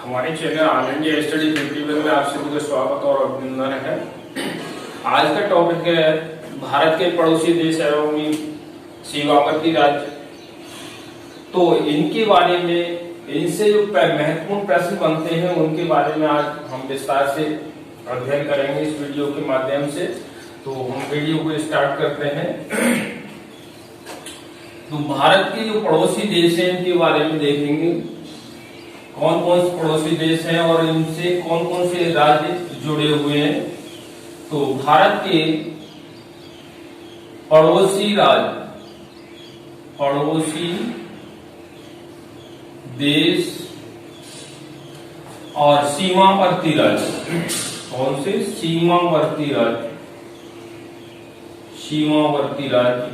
हमारे channel all India study 51 में आप सभी का स्वागत और अभिनंदन है। आज का टॉपिक है भारत के पड़ोसी देश एवं सीमावर्ती राज्य। तो इनके बारे में, इनसे जो महत्वपूर्ण प्रश्न बनते हैं उनके बारे में आज हम विस्तार से अध्ययन करेंगे इस वीडियो के माध्यम से। तो हम वीडियो को स्टार्ट करते हैं। तो भारत के जो पड़ोसी देश हैं इनके बारे में देखेंगे, कौन कौन से पड़ोसी देश हैं और इनसे कौन कौन से राज्य जुड़े हुए हैं। तो भारत के पड़ोसी राज्य, पड़ोसी देश और सीमावर्ती राज्य, कौन से? सीमावर्ती राज्य, सीमावर्ती राज्य,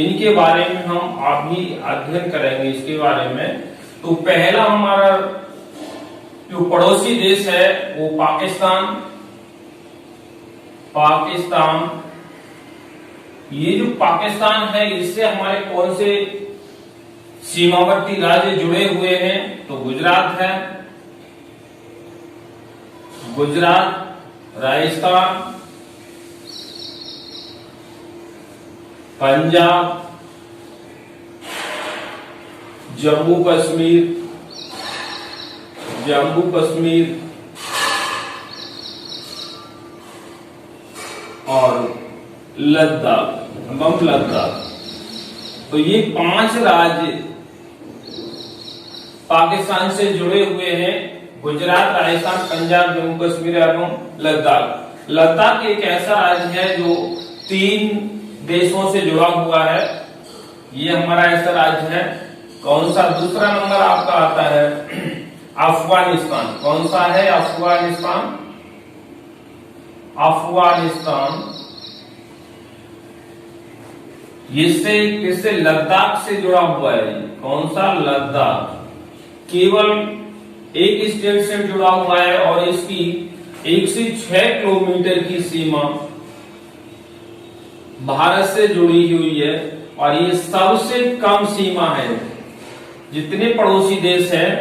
इनके बारे में हम अभी अध्ययन करेंगे इसके बारे में। तो पहला हमारा जो पड़ोसी देश है वो पाकिस्तान। पाकिस्तान, ये जो पाकिस्तान है इससे हमारे कौन से सीमावर्ती राज्य जुड़े हुए हैं? तो गुजरात है, गुजरात, राजस्थान, पंजाब, जम्मू कश्मीर, जम्मू कश्मीर और लद्दाख, लद्दाख। तो ये 5 राज्य पाकिस्तान से जुड़े हुए हैं। गुजरात, राजस्थान, पंजाब, जम्मू कश्मीर एवं लद्दाख। लद्दाख एक ऐसा राज्य है जो 3 देशों से जुड़ा हुआ है। ये हमारा ऐसा राज्य है। कौन सा? दूसरा नंबर आपका आता है अफगानिस्तान। कौन सा है? अफगानिस्तान। अफगानिस्तान इससे किससे? लद्दाख से जुड़ा हुआ है। कौन सा? लद्दाख। केवल एक स्टेट से जुड़ा हुआ है और इसकी 1 से 6 किलोमीटर की सीमा भारत से जुड़ी हुई है और ये सबसे कम सीमा है। जितने पड़ोसी देश हैं,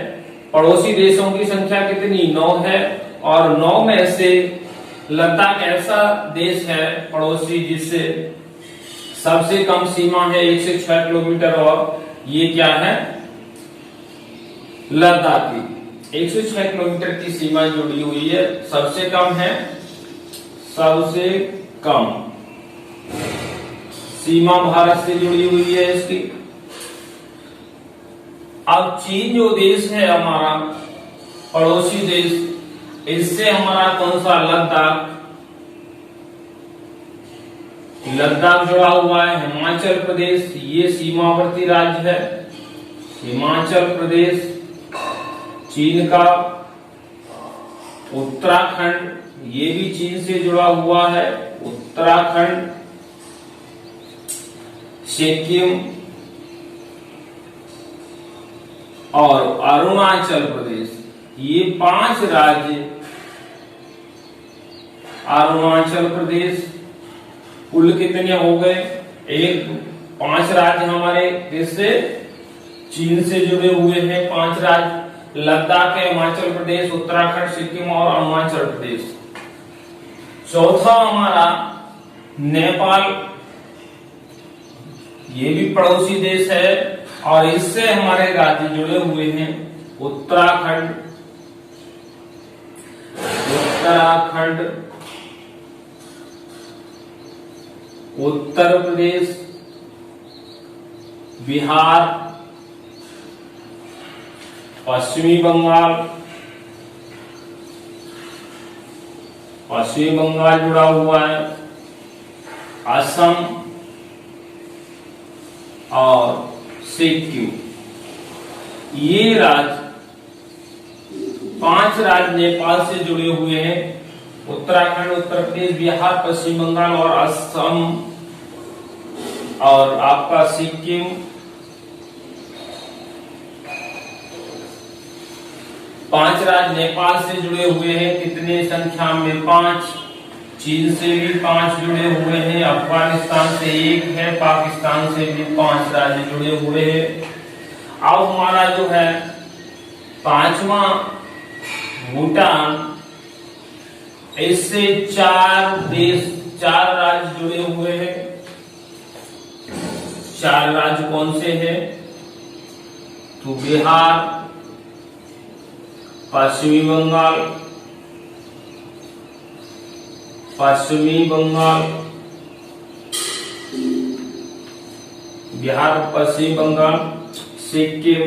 पड़ोसी देशों की संख्या कितनी? 9 है और 9 में से लद्दाख ऐसा देश है पड़ोसी जिससे सबसे कम सीमा है 1 से 6 किलोमीटर। और ये क्या है? लद्दाख की 1 से 6 किलोमीटर की सीमा जुड़ी हुई है। सबसे कम है, सबसे कम सीमा भारत से जुड़ी हुई है इसकी। अब चीन जो देश है हमारा पड़ोसी देश, इससे हमारा कौन सा? लद्दाख, लद्दाख जुड़ा हुआ है। हिमाचल प्रदेश, ये सीमावर्ती राज्य है। हिमाचल प्रदेश चीन का। उत्तराखंड, ये भी चीन से जुड़ा हुआ है। उत्तराखंड, सिक्किम और अरुणाचल प्रदेश, ये 5 राज्य। अरुणाचल प्रदेश, कुल कितने हो गए? 5 राज्य हमारे इससे चीन से जुड़े हुए हैं। 5 राज्य लद्दाख है, हिमाचल प्रदेश, उत्तराखंड, सिक्किम और अरुणाचल प्रदेश। चौथा हमारा नेपाल, ये भी पड़ोसी देश है और इससे हमारे राज्य जुड़े हुए हैं। उत्तराखंड, उत्तराखंड, उत्तर प्रदेश, बिहार, पश्चिमी बंगाल, पश्चिमी बंगाल जुड़ा हुआ है, असम और सिक्किम। ये राज्य 5 राज्य नेपाल से जुड़े हुए हैं। उत्तराखंड, उत्तर प्रदेश, बिहार, पश्चिम बंगाल और असम और आपका सिक्किम। पांच राज्य नेपाल से जुड़े हुए हैं। कितने संख्या में? 5। चीन से भी 5 जुड़े हुए हैं, अफगानिस्तान से 1 है, पाकिस्तान से भी 5 राज्य जुड़े हुए हैं। अब हमारा जो है 5वां भूटान, इससे 4 राज्य जुड़े हुए हैं। 4 राज्य कौन से हैं? तो बिहार, पश्चिमी बंगाल, बिहार, पश्चिम बंगाल, सिक्किम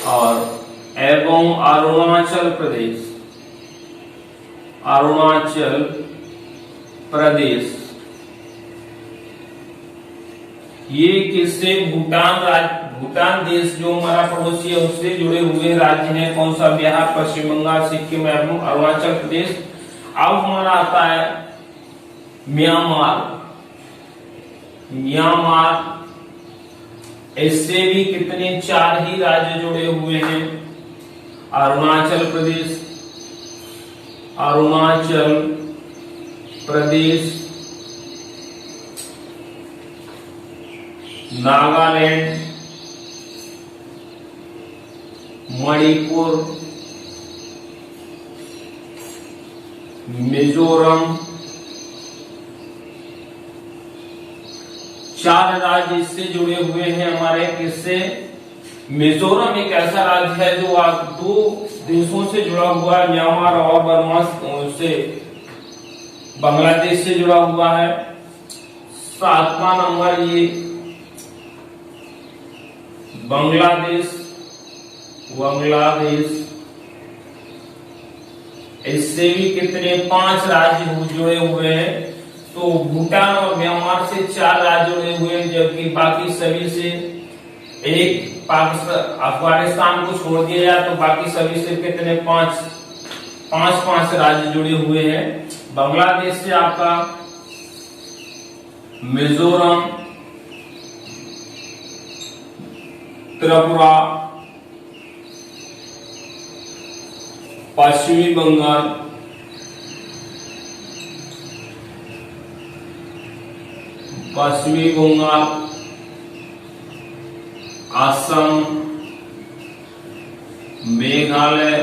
और एवं अरुणाचल प्रदेश। ये किससे? भूटान देश जो हमारा पड़ोसी है उससे जुड़े हुए राज्य हैं। कौन सा? बिहार, पश्चिम बंगाल, सिक्किम एवं अरुणाचल प्रदेश। अब हमारा आता है म्यांमार। इससे भी कितने? 4 ही राज्य जुड़े हुए हैं। अरुणाचल प्रदेश, नागालैंड, मणिपुर, मिजोरम। 4 राज्य इससे जुड़े हुए हैं हमारे। किससे? मिजोरम एक ऐसा राज्य है जो आज 2 देशों से जुड़ा हुआ है, म्यांमार और बर्मा से, बांग्लादेश से जुड़ा हुआ है। 7वां नंबर ये बांग्लादेश, इससे भी कितने? 5 राज्य जुड़े हुए हैं। तो भूटान और म्यांमार से 4 राज्य जुड़े हुए हैं, जबकि बाकी सभी से एक अफगानिस्तान को छोड़ दिया जाए तो बाकी सभी से कितने? 5 राज्य जुड़े हुए हैं। बांग्लादेश से आपका मिजोरम, त्रिपुरा, पश्चिमी बंगाल, असम, मेघालय,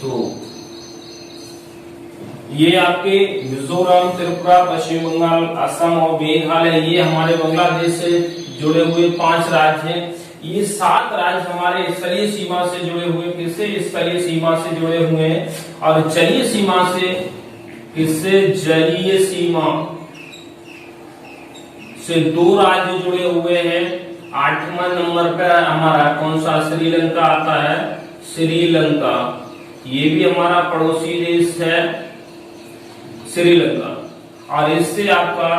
तो ये आपके मिजोरम, त्रिपुरा, पश्चिम बंगाल, असम और मेघालय, ये हमारे बांग्लादेश से जुड़े हुए 5 राज्य हैं। ये 7 राज्य हमारे स्थलीय सीमा से जुड़े हुए। किससे? स्थलीय सीमा से जुड़े हुए हैं। और जलीय सीमा से किससे? जलीय सीमा से 2 राज्य जुड़े हुए हैं। 8वां नंबर पर हमारा कौन सा? श्रीलंका आता है। श्रीलंका, ये भी हमारा पड़ोसी देश है श्रीलंका। और इससे आपका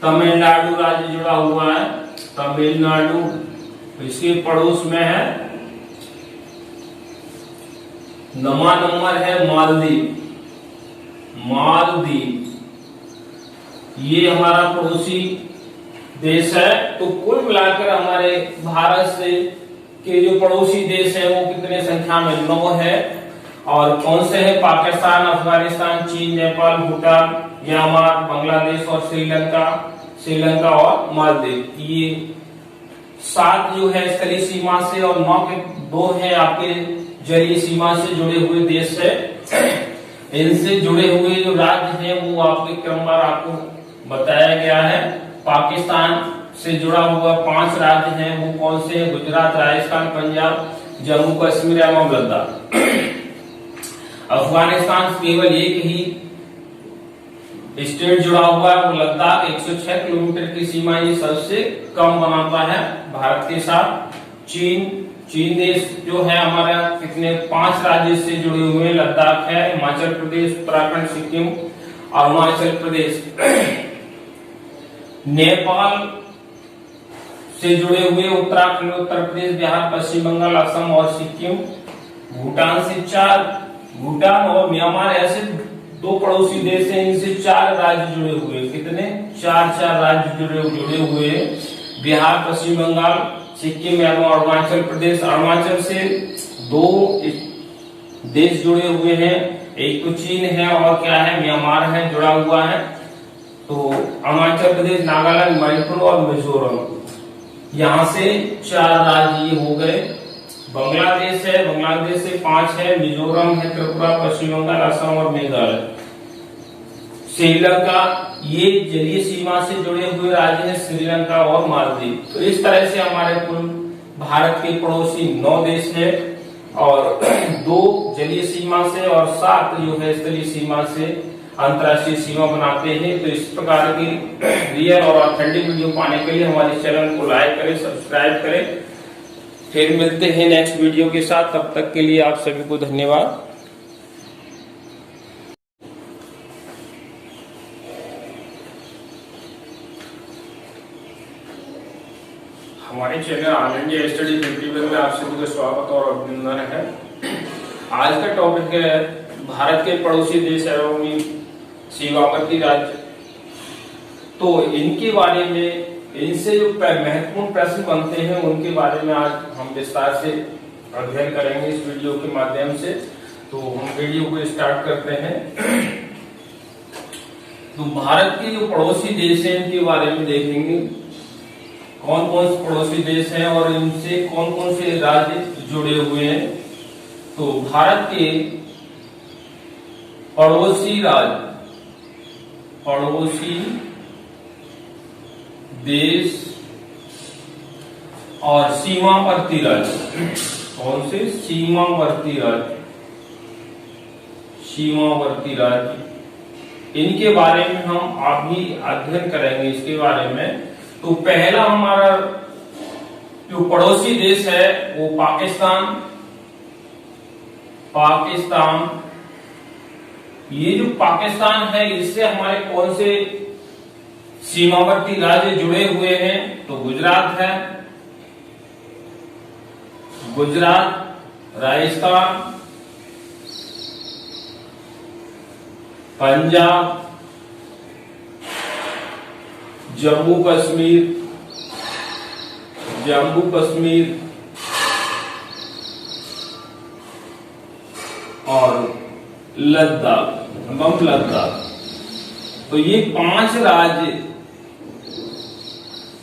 तमिलनाडु राज्य जुड़ा हुआ है। तमिलनाडु इसके पड़ोस में है। 9वां नंबर है मालदीव। ये हमारा पड़ोसी देश है। तो कुल मिलाकर हमारे भारत से के जो पड़ोसी देश है वो कितने संख्या में? 9 है। और कौन से है? पाकिस्तान, अफगानिस्तान, चीन, नेपाल, भूटान, म्यांमार, बांग्लादेश और श्रीलंका और मालदीव। ये 7 जो है स्थलीय सीमा से और 9 के 2 है आपके जलीय सीमा से जुड़े हुए देश है। इनसे जुड़े हुए जो राज्य हैं वो आपके क्रमवार आपको बताया गया है। पाकिस्तान से जुड़ा हुआ 5 राज्य हैं, वो कौन से हैं? गुजरात, राजस्थान, पंजाब, जम्मू कश्मीर एवं लद्दाख। अफगानिस्तान से केवल एक ही स्टेट जुड़ा हुआ है, वो लद्दाख। 106 किलोमीटर की सीमा ये सबसे कम बनाता है भारत के साथ। चीन देश जो है हमारा कितने? 5 राज्य से जुड़े हुए हैं। लद्दाख है, हिमाचल प्रदेश, उत्तराखंड, सिक्किम, अरुणाचल प्रदेश। नेपाल से जुड़े हुए उत्तराखंड, उत्तर प्रदेश, बिहार, पश्चिम बंगाल, असम और सिक्किम। भूटान से 4, भूटान और म्यांमार ऐसे 2 पड़ोसी देश हैं, इनसे 4 राज्य जुड़े हुए। कितने? 4 राज्य जुड़े हुए। बिहार, पश्चिम बंगाल, सिक्किम एवं अरुणाचल प्रदेश। अरुणाचल से 2 देश जुड़े हुए हैं, एक तो चीन है और क्या है? म्यांमार है, जुड़ा हुआ है। तो अरुणाचल प्रदेश, नागालैंड, मणिपुर और मिजोरम, यहाँ से 4 राज्य ये हो गए। बांग्लादेश है, बांग्लादेश से 5 है, मिजोरम है, त्रिपुरा, पश्चिम बंगाल, असम और मेघालय। श्रीलंका, ये जलीय सीमा से जुड़े हुए राज्य हैं, श्रीलंका और मालदीव। तो इस तरह से हमारे कुल भारत के पड़ोसी 9 देश है और 2 जलीय सीमा से और 7 जो है स्थलीय सीमा से अंतर्राष्ट्रीय सीमा बनाते हैं। तो इस प्रकार की रियल और ऑथेंटिक वीडियो पाने के लिए हमारे चैनल को लाइक करें, सब्सक्राइब करें। फिर मिलते हैं नेक्स्ट वीडियो के साथ, तब तक के लिए आप सभी को धन्यवाद। हमारे चैनल ऑल इंडिया स्टडी 51 में आप सभी का स्वागत और अभिनंदन है। आज का टॉपिक है भारत के पड़ोसी देश एवं सीमावर्ती राज्य। तो इनके बारे में, इनसे जो महत्वपूर्ण प्रश्न बनते हैं उनके बारे में आज हम विस्तार से अध्ययन करेंगे इस वीडियो के माध्यम से। तो हम वीडियो को स्टार्ट करते हैं। तो भारत के जो पड़ोसी देश हैं इनके बारे में देखेंगे, कौन कौन से पड़ोसी देश हैं और इनसे कौन कौन से राज्य जुड़े हुए हैं। तो भारत के पड़ोसी राज्य, पड़ोसी देश और सीमावर्ती राज्य, कौन से? सीमावर्ती राज्य, सीमावर्ती राज्य, इनके बारे में हम अभी अध्ययन करेंगे इसके बारे में। तो पहला हमारा जो पड़ोसी देश है वो पाकिस्तान। पाकिस्तान, ये जो पाकिस्तान है इससे हमारे कौन से सीमावर्ती राज्य जुड़े हुए हैं? तो गुजरात है, गुजरात, राजस्थान, पंजाब, जम्मू कश्मीर, जम्मू कश्मीर और लद्दाख, एवं लद्दाख। तो ये 5 राज्य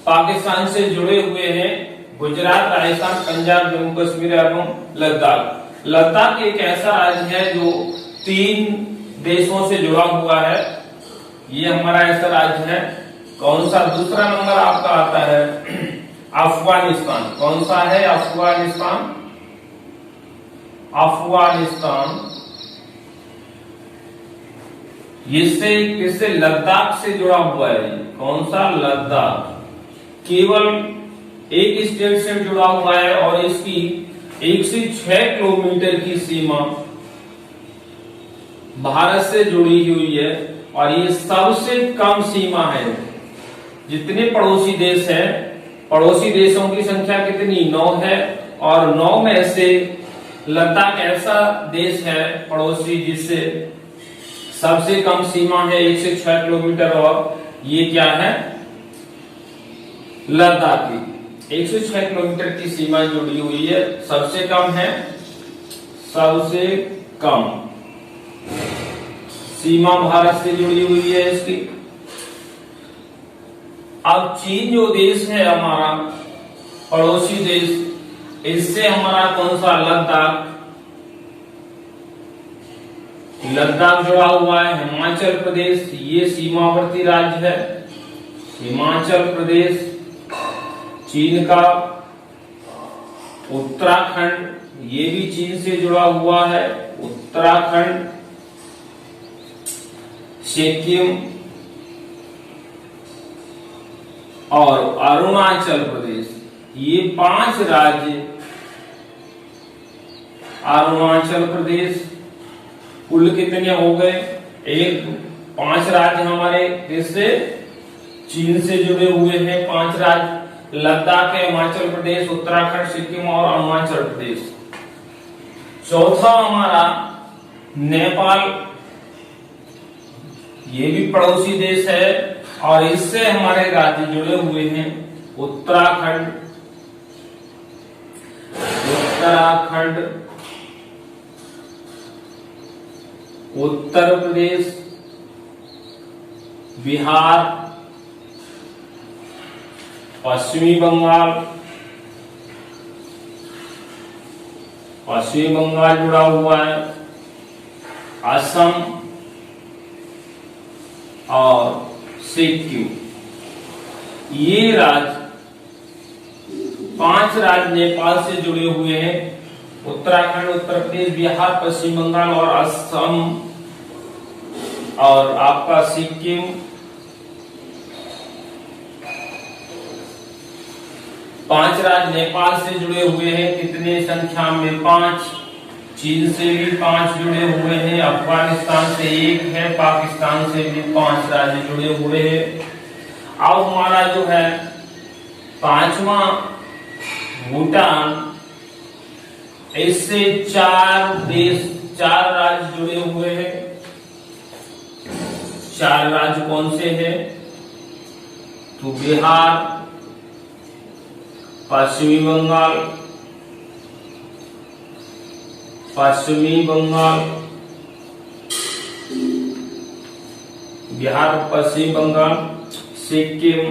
पाकिस्तान से जुड़े हुए हैं, गुजरात, राजस्थान, पंजाब, जम्मू कश्मीर एवं लद्दाख। लद्दाख एक ऐसा राज्य है जो 3 देशों से जुड़ा हुआ है। ये हमारा ऐसा राज्य है। कौन सा? दूसरा नंबर आपका आता है अफगानिस्तान। कौन सा है? अफगानिस्तान। अफगानिस्तान इससे किससे? लद्दाख से जुड़ा हुआ है। कौन सा? लद्दाख। केवल एक स्टेट से जुड़ा हुआ है और इसकी 1 से 6 किलोमीटर की सीमा भारत से जुड़ी हुई है और ये सबसे कम सीमा है। जितने पड़ोसी देश हैं, पड़ोसी देशों की संख्या कितनी? 9 है और 9 में से लद्दाख ऐसा देश है पड़ोसी जिससे सबसे कम सीमा है 1 से 6 किलोमीटर। और ये क्या है? लद्दाख की 1 से 6 किलोमीटर की सीमा जुड़ी हुई है। सबसे कम है, सबसे कम सीमा भारत से जुड़ी हुई है इसकी। अब चीन जो देश है हमारा पड़ोसी देश, इससे हमारा कौन सा? लद्दाख, लद्दाख जुड़ा हुआ है। हिमाचल प्रदेश, ये सीमावर्ती राज्य है। हिमाचल प्रदेश चीन का। उत्तराखंड, ये भी चीन से जुड़ा हुआ है। उत्तराखंड, सिक्किम और अरुणाचल प्रदेश, ये 5 राज्य अरुणाचल प्रदेश। कुल कितने हो गए? 5 राज्य हमारे इससे चीन से जुड़े हुए हैं। 5 राज्य लद्दाख है, हिमाचल प्रदेश, उत्तराखंड, सिक्किम और अरुणाचल प्रदेश। चौथा हमारा नेपाल, ये भी पड़ोसी देश है और इससे हमारे राज्य जुड़े हुए हैं। उत्तराखंड, उत्तराखंड, उत्तर प्रदेश, बिहार, पश्चिमी बंगाल, पश्चिमी बंगाल जुड़ा हुआ है, असम और सिक्किम। ये राज्य 5 राज्य नेपाल से जुड़े हुए हैं। उत्तराखंड, उत्तर प्रदेश, बिहार, पश्चिम बंगाल और असम और आपका सिक्किम। पांच राज्य नेपाल से जुड़े हुए हैं। कितने संख्या में? 5। चीन से भी 5 जुड़े हुए हैं, अफगानिस्तान से 1 है, पाकिस्तान से भी 5 राज्य जुड़े हुए हैं। अब हमारा जो है 5वां भूटान, इससे 4 राज्य जुड़े हुए हैं। 4 राज्य कौन से हैं? तो बिहार, पश्चिमी बंगाल, बिहार, पश्चिम बंगाल, सिक्किम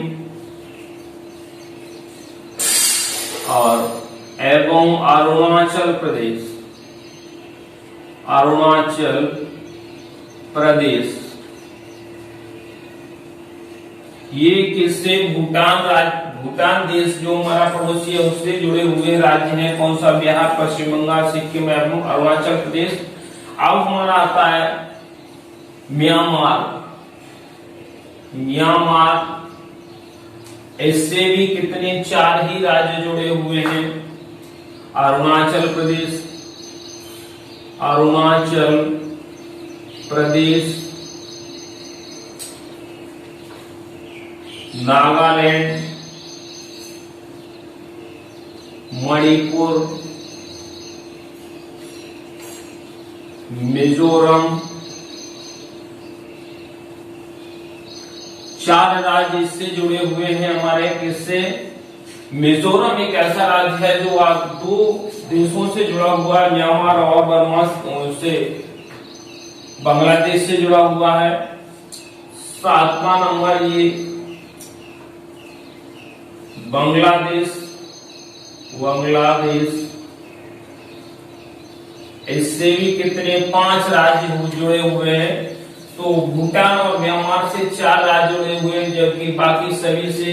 और एवं अरुणाचल प्रदेश। ये किससे? भूटान देश जो हमारा पड़ोसी है उससे जुड़े हुए राज्य हैं। कौन सा? बिहार, पश्चिम बंगाल, सिक्किम एवं अरुणाचल प्रदेश। अब हमारा आता है म्यांमार। इससे भी कितने? 4 ही राज्य जुड़े हुए हैं। अरुणाचल प्रदेश, नागालैंड, मणिपुर, मिजोरम। 4 राज्य इससे जुड़े हुए हैं हमारे। किससे? मिजोरम एक ऐसा राज्य है जो 2 देशों से जुड़ा हुआ है, म्यांमार और बर्मा से, बांग्लादेश से जुड़ा हुआ है। 7वां नंबर ये बांग्लादेश। इससे भी कितने? 5 राज्य जुड़े हुए हैं। तो भूटान और म्यांमार से 4 राज्य जुड़े हुए हैं, जबकि बाकी सभी से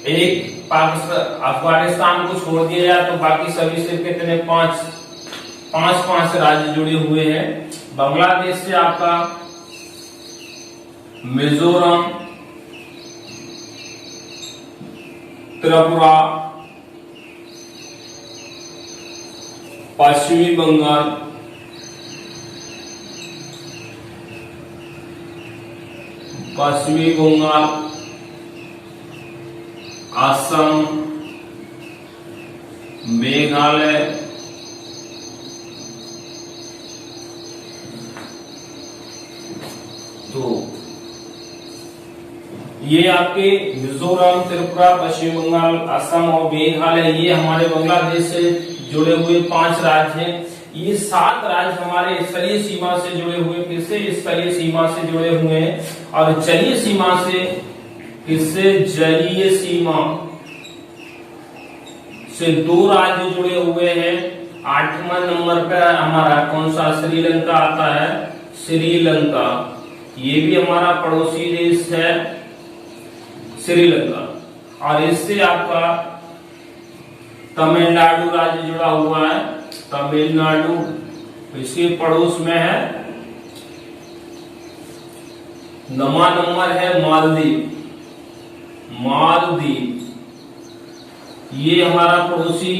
एक अफगानिस्तान को छोड़ दिया जाए तो बाकी सभी से कितने? 5 राज्य जुड़े हुए हैं। बांग्लादेश से आपका मिजोरम, त्रिपुरा, पश्चिमी बंगाल, असम, मेघालय, तो ये आपके मिजोरम, त्रिपुरा, पश्चिम बंगाल, असम और मेघालय, ये हमारे बांग्लादेश से जुड़े हुए 5 राज्य हैं। ये 7 राज्य हमारे स्थलीय सीमा से जुड़े हुए। किससे? स्थलीय सीमा से जुड़े हुए हैं। और जलीय सीमा से किससे? जलीय सीमा से 2 राज्य जुड़े हुए हैं। 8वां नंबर पर हमारा कौन सा? श्रीलंका आता है। श्रीलंका ये भी हमारा पड़ोसी देश है, श्रीलंका। और इससे आपका तमिलनाडु राज्य जुड़ा हुआ है। तमिलनाडु इसके पड़ोस में है। 9वां नंबर है मालदीव। ये हमारा पड़ोसी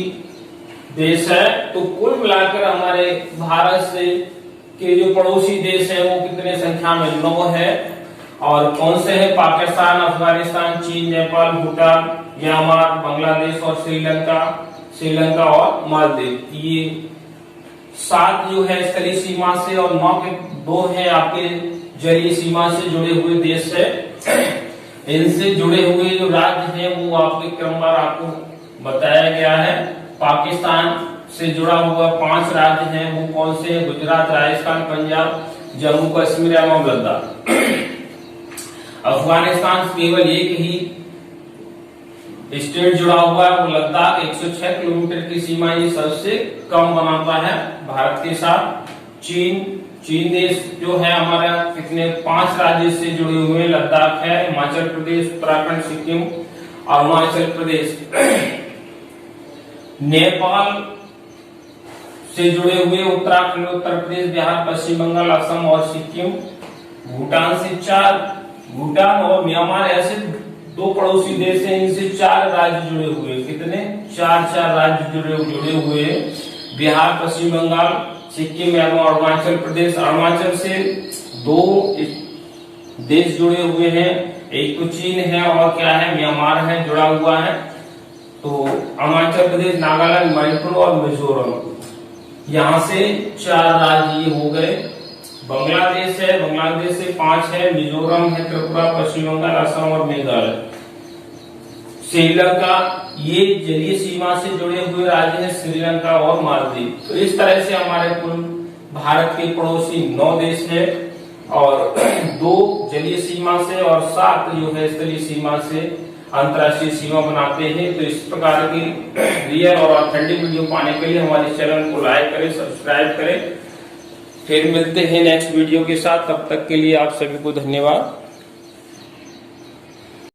देश है। तो कुल मिलाकर हमारे भारत से के जो पड़ोसी देश हैं वो कितने संख्या में? 9 है। और कौन से हैं? पाकिस्तान, अफगानिस्तान, चीन, नेपाल, भूटान, म्यांमार, बांग्लादेश और श्रीलंका और मालदीव। ये 7 जो है स्थलीय सीमा से और 9 के 2 है आपके जलीय सीमा से जुड़े हुए देश है। इनसे जुड़े हुए जो राज्य हैं वो आपके क्रमवार आपको बताया गया है। पाकिस्तान से जुड़ा हुआ 5 राज्य हैं, वो कौन से हैं? गुजरात, राजस्थान, पंजाब, जम्मू कश्मीर एवं लद्दाख। अफगानिस्तान से केवल एक ही स्टेट जुड़ा हुआ है, वो लद्दाख 106 किलोमीटर की सीमा ये सबसे कम बनाता है भारत के साथ। चीन देश जो है हमारा कितने 5 राज्य से जुड़े हुए हैं। लद्दाख है, हिमाचल प्रदेश, उत्तराखंड, सिक्किम, अरुणाचल प्रदेश। नेपाल से जुड़े हुए उत्तराखंड, उत्तर प्रदेश, बिहार, पश्चिम बंगाल, असम और सिक्किम। भूटान से 4, भूटान और म्यांमार ऐसे 2 पड़ोसी देश हैं, इनसे 4 राज्य जुड़े हुए। कितने? 4 राज्य जुड़े हुए। बिहार, पश्चिम बंगाल, सिक्किम एवं अरुणाचल प्रदेश। अरुणाचल से 2 देश जुड़े हुए हैं, एक तो चीन है और क्या है, म्यांमार है, जुड़ा हुआ है। तो अरुणाचल प्रदेश, नागालैंड, मणिपुर और मिजोरम, यहाँ से 4 राज्य हो गए। बांग्लादेश है, बांग्लादेश से 5 है, मिजोरम है, त्रिपुरा, पश्चिम बंगाल, असम और मेघालय। श्रीलंका, ये जलीय सीमा से जुड़े हुए राज्य हैं, श्रीलंका और मालदीव। तो इस तरह से हमारे कुल भारत के पड़ोसी 9 देश है और 2 जलीय सीमा से और 7 जो है स्थलीय सीमा से अंतर्राष्ट्रीय सीमा बनाते हैं। तो इस प्रकार की रियल और ऑथेंटिक वीडियो पाने के लिए हमारे चैनल को लाइक करें, सब्सक्राइब करें। फिर मिलते हैं नेक्स्ट वीडियो के साथ, तब तक के लिए आप सभी को धन्यवाद।